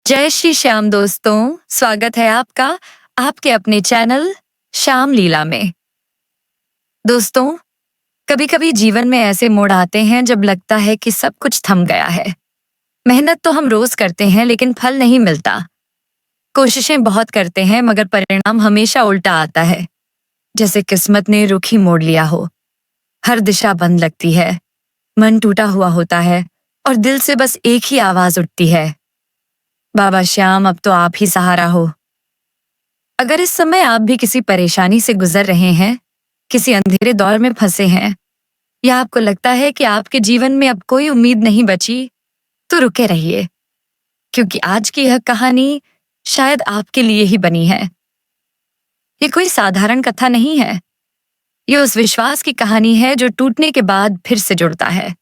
जय श्री श्याम दोस्तों, स्वागत है आपका आपके अपने चैनल श्याम लीला में। दोस्तों, कभी-कभी जीवन में ऐसे मोड़ आते हैं जब लगता है कि सब कुछ थम गया है। मेहनत तो हम रोज करते हैं लेकिन फल नहीं मिलता। कोशिशें बहुत करते हैं मगर परिणाम हमेशा उल्टा आता है, जैसे किस्मत ने रुख ही मोड़ लिया हो। हर दिशा बंद लगती है, मन टूटा हुआ होता है और दिल से बस एक ही आवाज उठती है, बाबा श्याम अब तो आप ही सहारा हो। अगर इस समय आप भी किसी परेशानी से गुजर रहे हैं, किसी अंधेरे दौर में फंसे हैं, या आपको लगता है कि आपके जीवन में अब कोई उम्मीद नहीं बची, तो रुके रहिए, क्योंकि आज की यह कहानी शायद आपके लिए ही बनी है। ये कोई साधारण कथा नहीं है, ये उस विश्वास की कहानी है जो टूटने के बाद फिर से जुड़ता है।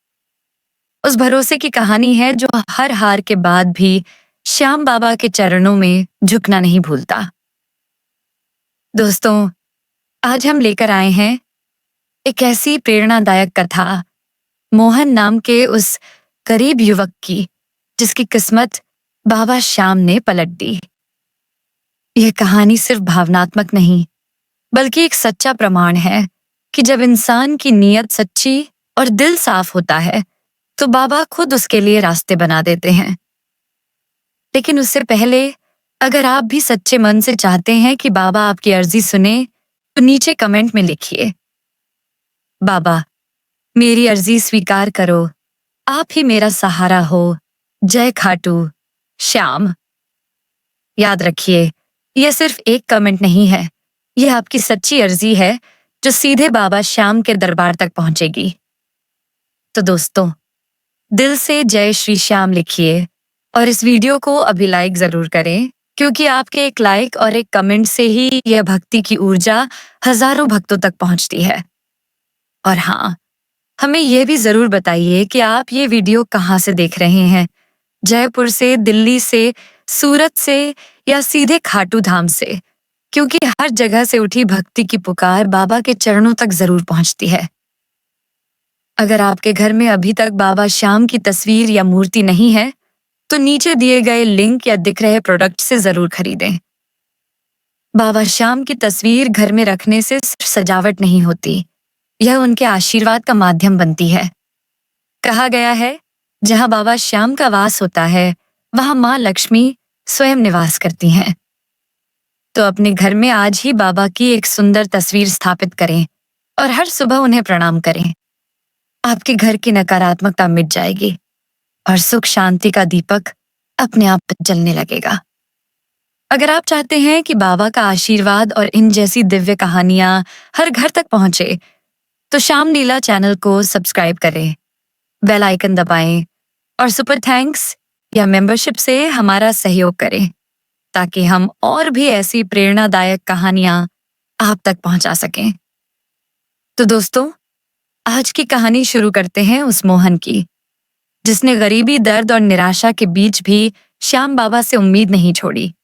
उस भरोसे की कहानी है जो हर हार के बाद भी श्याम बाबा के चरणों में झुकना नहीं भूलता। दोस्तों, आज हम लेकर आए हैं एक ऐसी प्रेरणादायक कथा, मोहन नाम के उस गरीब युवक की, जिसकी किस्मत बाबा श्याम ने पलट दी। यह कहानी सिर्फ भावनात्मक नहीं, बल्कि एक सच्चा प्रमाण है कि जब इंसान की नीयत सच्ची और दिल साफ होता है, तो बाबा खुद उसके लिए रास्ते बना देते हैं। लेकिन उससे पहले, अगर आप भी सच्चे मन से चाहते हैं कि बाबा आपकी अर्जी सुने, तो नीचे कमेंट में लिखिए, बाबा मेरी अर्जी स्वीकार करो, आप ही मेरा सहारा हो, जय खाटू श्याम। याद रखिए, यह सिर्फ एक कमेंट नहीं है, यह आपकी सच्ची अर्जी है जो सीधे बाबा श्याम के दरबार तक पहुंचेगी। तो दोस्तों, दिल से जय श्री श्याम लिखिए और इस वीडियो को अभी लाइक जरूर करें, क्योंकि आपके एक लाइक और एक कमेंट से ही यह भक्ति की ऊर्जा हजारों भक्तों तक पहुंचती है। और हाँ, हमें यह भी जरूर बताइए कि आप ये वीडियो कहाँ से देख रहे हैं, जयपुर से, दिल्ली से, सूरत से या सीधे खाटू धाम से, क्योंकि हर जगह से उठी भक्ति की पुकार बाबा के चरणों तक जरूर पहुंचती है। अगर आपके घर में अभी तक बाबा श्याम की तस्वीर या मूर्ति नहीं है, तो नीचे दिए गए लिंक या दिख रहे प्रोडक्ट से जरूर खरीदें। बाबा श्याम की तस्वीर घर में रखने से सिर्फ सजावट नहीं होती, यह उनके आशीर्वाद का माध्यम बनती है। कहा गया है, जहां बाबा श्याम का वास होता है, वहां मां लक्ष्मी स्वयं निवास करती हैं। तो अपने घर में आज ही बाबा की एक सुंदर तस्वीर स्थापित करें और हर सुबह उन्हें प्रणाम करें। आपके घर की नकारात्मकता मिट जाएगी और सुख शांति का दीपक अपने आप जलने लगेगा। अगर आप चाहते हैं कि बाबा का आशीर्वाद और इन जैसी दिव्य कहानियां हर घर तक पहुंचे, तो श्याम लीला चैनल को सब्सक्राइब करें, बेल आइकन दबाएं और सुपर थैंक्स या मेंबरशिप से हमारा सहयोग करें, ताकि हम और भी ऐसी प्रेरणादायक कहानियां आप तक पहुंचा सकें। तो दोस्तों, आज की कहानी शुरू करते हैं उस मोहन की, जिसने गरीबी, दर्द और निराशा के बीच भी श्याम बाबा से उम्मीद नहीं छोड़ी।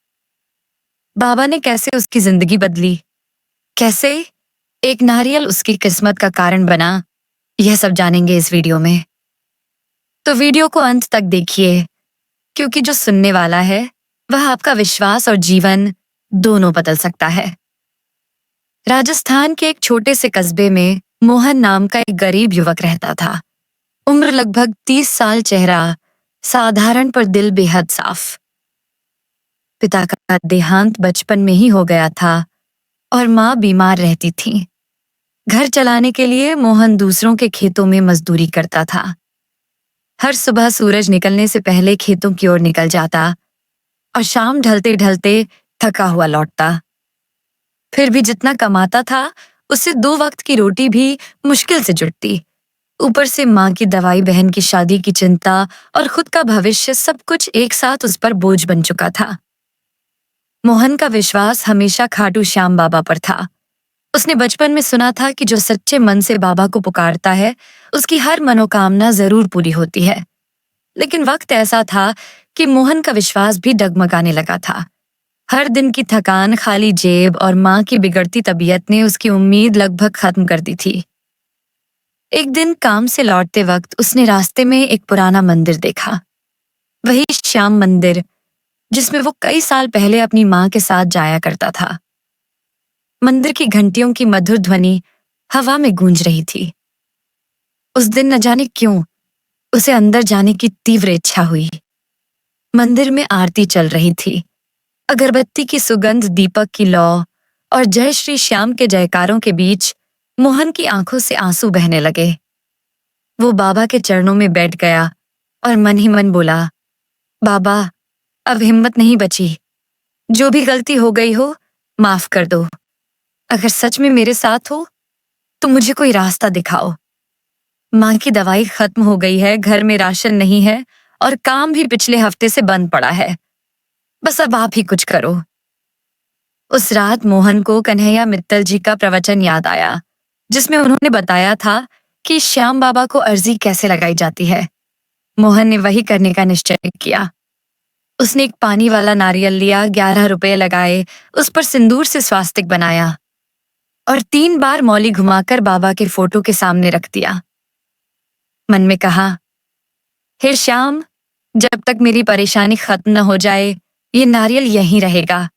बाबा ने कैसे उसकी जिंदगी बदली, कैसे एक नारियल उसकी किस्मत का कारण बना, यह सब जानेंगे इस वीडियो में। तो वीडियो को अंत तक देखिए, क्योंकि जो सुनने वाला है वह आपका विश्वास और जीवन दोनों बदल सकता है। राजस्थान के एक छोटे से कस्बे में मोहन नाम का एक गरीब युवक रहता था। उम्र लगभग 30 साल, चेहरा साधारण पर दिल बेहद साफ। पिता का देहांत बचपन में ही हो गया था और माँ बीमार रहती थी। घर चलाने के लिए मोहन दूसरों के खेतों में मजदूरी करता था। हर सुबह सूरज निकलने से पहले खेतों की ओर निकल जाता और शाम ढलते ढलते थका हुआ लौटता। फिर भी जितना कमाता था, उससे 2 वक्त की रोटी भी मुश्किल से जुटती। ऊपर से माँ की दवाई, बहन की शादी की चिंता और खुद का भविष्य, सब कुछ एक साथ उस पर बोझ बन चुका था। मोहन का विश्वास हमेशा खाटू श्याम बाबा पर था। उसने बचपन में सुना था कि जो सच्चे मन से बाबा को पुकारता है, उसकी हर मनोकामना जरूर पूरी होती है। लेकिन वक्त ऐसा था कि मोहन का विश्वास भी डगमगाने लगा था। हर दिन की थकान, खाली जेब और माँ की बिगड़ती तबीयत ने उसकी उम्मीद लगभग खत्म कर दी थी। एक दिन काम से लौटते वक्त उसने रास्ते में एक पुराना मंदिर देखा। वही श्याम मंदिर, जिसमें वो कई साल पहले अपनी माँ के साथ जाया करता था। मंदिर की घंटियों की मधुर ध्वनि हवा में गूंज रही थी। उस दिन न जाने क्यों उसे अंदर जाने की तीव्र इच्छा हुई। मंदिर में आरती चल रही थी। अगरबत्ती की सुगंध, दीपक की लौ और जय श्री श्याम के जयकारों के बीच मोहन की आंखों से आंसू बहने लगे। वो बाबा के चरणों में बैठ गया और मन ही मन बोला, बाबा, अब हिम्मत नहीं बची। जो भी गलती हो गई हो, माफ कर दो। अगर सच में मेरे साथ हो तो मुझे कोई रास्ता दिखाओ। माँ की दवाई खत्म हो गई है, घर में राशन नहीं है और काम भी पिछले हफ्ते से बंद पड़ा है। बस अब आप ही कुछ करो। उस रात मोहन को कन्हैया मित्तल जी का प्रवचन याद आया, जिसमें उन्होंने बताया था कि श्याम बाबा को अर्जी कैसे लगाई जाती है। मोहन ने वही करने का निश्चय किया। उसने एक पानी वाला नारियल लिया, 11 रुपए लगाए, उस पर सिंदूर से स्वास्तिक बनाया और 3 बार मौली घुमाकर बाबा के फोटो के सामने रख दिया। मन में कहा, हे श्याम, जब तक मेरी परेशानी खत्म न हो जाए, ये नारियल यहीं रहेगा।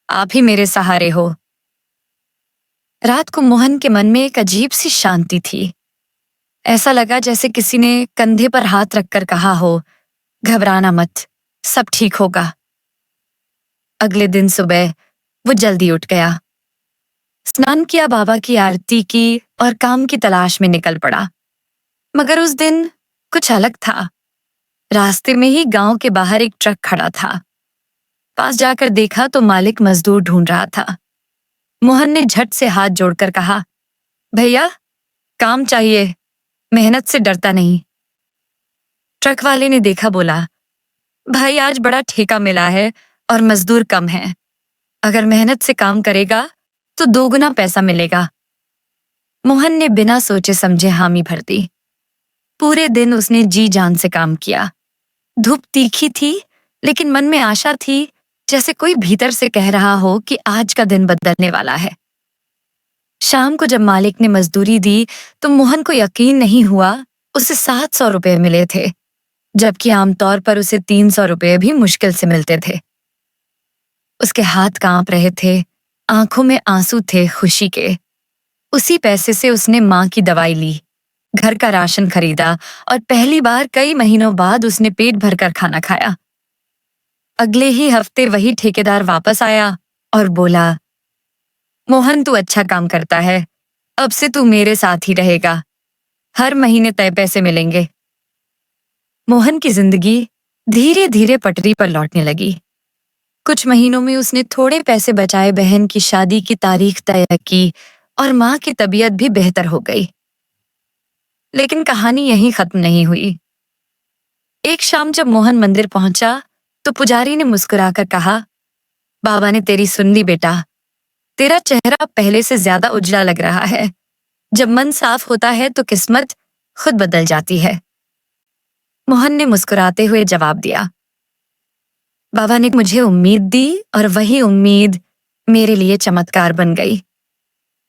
आप ही मेरे सहारे हो। रात को मोहन के मन में एक अजीब सी शांति थी। ऐसा लगा जैसे किसी ने कंधे पर हाथ रखकर कहा हो, घबराना मत, सब ठीक होगा। अगले दिन सुबह वो जल्दी उठ गया, स्नान किया, बाबा की आरती की और काम की तलाश में निकल पड़ा। मगर उस दिन कुछ अलग था। रास्ते में ही गांव के बाहर एक ट्रक खड़ा था। पास जाकर देखा तो मालिक मजदूर ढूंढ रहा था। मोहन ने झट से हाथ जोड़कर कहा, भैया, काम चाहिए, मेहनत से डरता नहीं। ट्रक वाले ने देखा, बोला, भाई, आज बड़ा ठेका मिला है और मजदूर कम है। अगर मेहनत से काम करेगा तो 2 गुना पैसा मिलेगा। मोहन ने बिना सोचे समझे हामी भर दी। पूरे दिन उसने जी जान से काम किया। धूप तीखी थी, लेकिन मन में आशा थी, जैसे कोई भीतर से कह रहा हो कि आज का दिन बदलने वाला है। शाम को जब मालिक ने मजदूरी दी तो मोहन को यकीन नहीं हुआ उसे 700 रुपए मिले थे, जबकि आमतौर पर उसे 300 रुपए भी मुश्किल से मिलते थे। उसके हाथ कांप रहे थे, आंखों में आंसू थे खुशी के। उसी पैसे से उसने माँ की दवाई ली, घर का राशन खरीदा और पहली बार कई महीनों बाद उसने पेट भरकर खाना खाया। अगले ही हफ्ते वही ठेकेदार वापस आया और बोला, मोहन, तू अच्छा काम करता है, अब से तू मेरे साथ ही रहेगा, हर महीने तय पैसे मिलेंगे। मोहन की जिंदगी धीरे धीरे पटरी पर लौटने लगी। कुछ महीनों में उसने थोड़े पैसे बचाए, बहन की शादी की तारीख तय की और माँ की तबीयत भी बेहतर हो गई। लेकिन कहानी यहीं खत्म नहीं हुई। एक शाम जब मोहन मंदिर पहुंचा तो पुजारी ने मुस्कुराकर कहा, बाबा ने तेरी सुन ली बेटा, तेरा चेहरा पहले से ज्यादा उजला लग रहा है। जब मन साफ होता है तो किस्मत खुद बदल जाती है। मोहन ने मुस्कुराते हुए जवाब दिया, बाबा ने मुझे उम्मीद दी और वही उम्मीद मेरे लिए चमत्कार बन गई।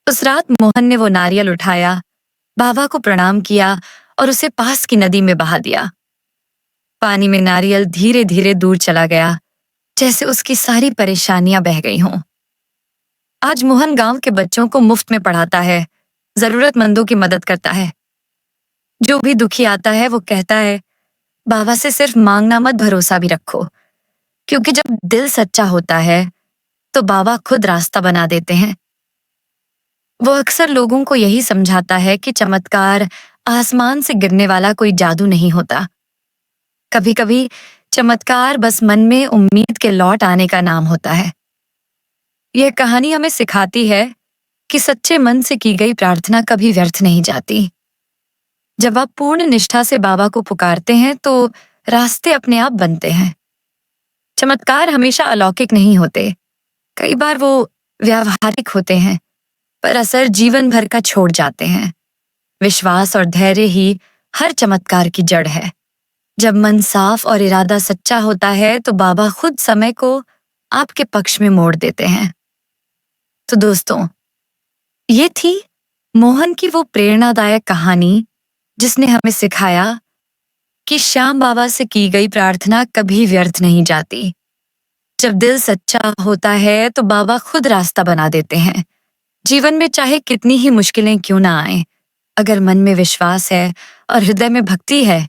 उस रात मोहन ने वो नारियल उठाया, बाबा को प्रणाम किया और उसे पास की नदी में बहा दिया। पानी में नारियल धीरे धीरे दूर चला गया, जैसे उसकी सारी परेशानियां बह गई हों। आज मोहन गांव के बच्चों को मुफ्त में पढ़ाता है, जरूरतमंदों की मदद करता है। जो भी दुखी आता है वो कहता है, बाबा से सिर्फ मांगना मत, भरोसा भी रखो, क्योंकि जब दिल सच्चा होता है तो बाबा खुद रास्ता बना देते हैं। वो अक्सर लोगों को यही समझाता है कि चमत्कार आसमान से गिरने वाला कोई जादू नहीं होता। कभी कभी चमत्कार बस मन में उम्मीद के लौट आने का नाम होता है। यह कहानी हमें सिखाती है कि सच्चे मन से की गई प्रार्थना कभी व्यर्थ नहीं जाती। जब आप पूर्ण निष्ठा से बाबा को पुकारते हैं तो रास्ते अपने आप बनते हैं। चमत्कार हमेशा अलौकिक नहीं होते, कई बार वो व्यावहारिक होते हैं, पर असर जीवन भर का छोड़ जाते हैं। विश्वास और धैर्य ही हर चमत्कार की जड़ है। जब मन साफ और इरादा सच्चा होता है तो बाबा खुद समय को आपके पक्ष में मोड़ देते हैं। तो दोस्तों, ये थी मोहन की वो प्रेरणादायक कहानी जिसने हमें सिखाया कि श्याम बाबा से की गई प्रार्थना कभी व्यर्थ नहीं जाती। जब दिल सच्चा होता है तो बाबा खुद रास्ता बना देते हैं। जीवन में चाहे कितनी ही मुश्किलें क्यों ना आए, अगर मन में विश्वास है और हृदय में भक्ति है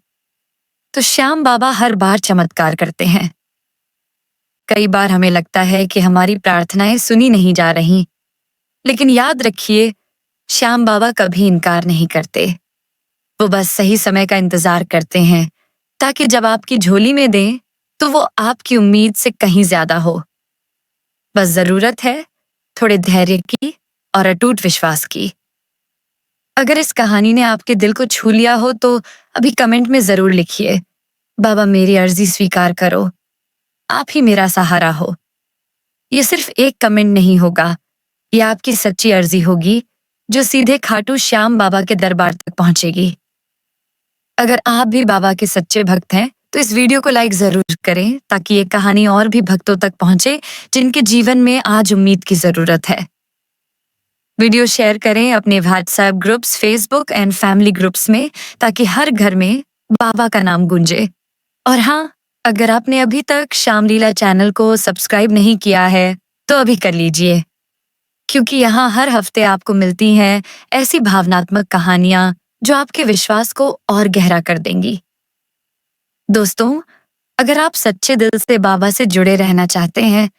तो श्याम बाबा हर बार चमत्कार करते हैं। कई बार हमें लगता है कि हमारी प्रार्थनाएं सुनी नहीं जा रही, लेकिन याद रखिए, श्याम बाबा कभी इनकार नहीं करते। वो बस सही समय का इंतजार करते हैं ताकि जब आपकी झोली में दें तो वो आपकी उम्मीद से कहीं ज्यादा हो। बस जरूरत है थोड़े धैर्य की और अटूट विश्वास की। अगर इस कहानी ने आपके दिल को छू लिया हो तो अभी कमेंट में जरूर लिखिए, बाबा मेरी अर्जी स्वीकार करो, आप ही मेरा सहारा हो। ये सिर्फ एक कमेंट नहीं होगा, ये आपकी सच्ची अर्जी होगी जो सीधे खाटू श्याम बाबा के दरबार तक पहुंचेगी। अगर आप भी बाबा के सच्चे भक्त हैं तो इस वीडियो को लाइक जरूर करें ताकि ये कहानी और भी भक्तों तक पहुंचे जिनके जीवन में आज उम्मीद की जरूरत है। वीडियो शेयर करें अपने WhatsApp groups, Facebook and family groups में ताकि हर घर में बाबा का नाम गूंजे। और हाँ, अगर आपने अभी तक श्यामलीला चैनल को सब्सक्राइब नहीं किया है तो अभी कर लीजिए, क्योंकि यहाँ हर हफ्ते आपको मिलती हैं ऐसी भावनात्मक कहानियां जो आपके विश्वास को और गहरा कर देंगी। दोस्तों, अगर आप सच्चे दिल से बाबा से जुड़े रहना चाहते हैं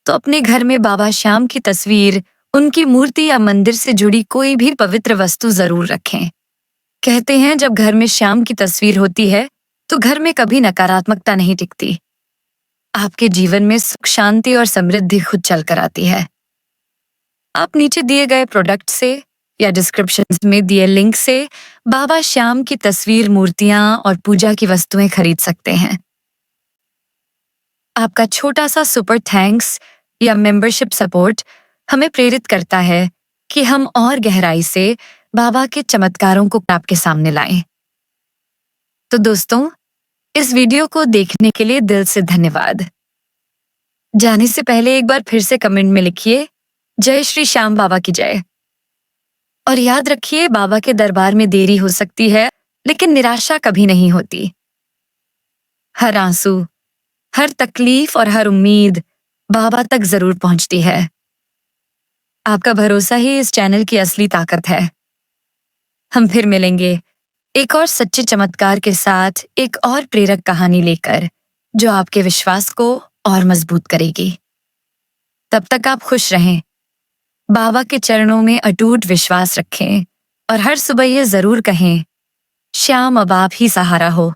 तो अपने घर में बाबा श्याम की तस्वीर, उनकी मूर्ति या मंदिर से जुड़ी कोई भी पवित्र वस्तु जरूर रखें। कहते हैं जब घर में श्याम की तस्वीर होती है तो घर में कभी नकारात्मकता नहीं टिकती। आपके जीवन में सुख, शांति और समृद्धि खुद चलकर आती है। आप नीचे दिए गए प्रोडक्ट से या डिस्क्रिप्शन में दिए लिंक से बाबा श्याम की तस्वीर, मूर्तियां और पूजा की वस्तुएं खरीद सकते हैं। आपका छोटा सा सुपर थैंक्स या मेंबरशिप सपोर्ट हमें प्रेरित करता है कि हम और गहराई से बाबा के चमत्कारों को आपके सामने लाएं। तो दोस्तों, इस वीडियो को देखने के लिए दिल से धन्यवाद। जाने से पहले एक बार फिर से कमेंट में लिखिए, जय श्री श्याम बाबा की जय। और याद रखिए, बाबा के दरबार में देरी हो सकती है लेकिन निराशा कभी नहीं होती। हर आंसू, हर तकलीफ और हर उम्मीद बाबा तक जरूर पहुंचती है। आपका भरोसा ही इस चैनल की असली ताकत है। हम फिर मिलेंगे एक और सच्चे चमत्कार के साथ, एक और प्रेरक कहानी लेकर जो आपके विश्वास को और मजबूत करेगी। तब तक आप खुश रहें, बाबा के चरणों में अटूट विश्वास रखें और हर सुबह ये जरूर कहें, श्याम अब आप ही सहारा हो।